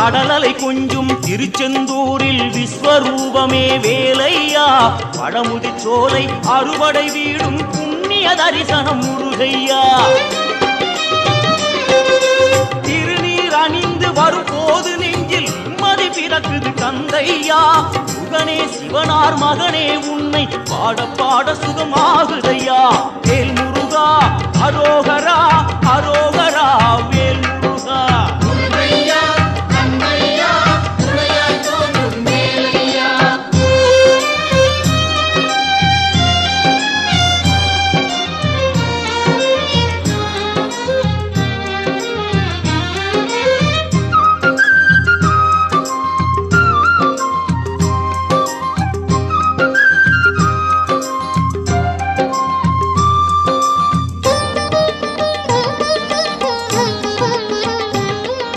கடலலை கொஞ்சும் திருச்செந்தூரில் விஸ்வரூபமே வேலையா பழமுதி சோலை அறுவடை வீடும் புண்ணிய தரிசனம் முருகையா திருநீர் அணிந்து வரும் போது நெஞ்சில் நிம்மதி பிறக்குது கந்தையா முகனே சிவனார் மகனே உன்னை பாட பாட சுகமாகுதையா வேல் முருகா அரோகரா அரோகரா வேல்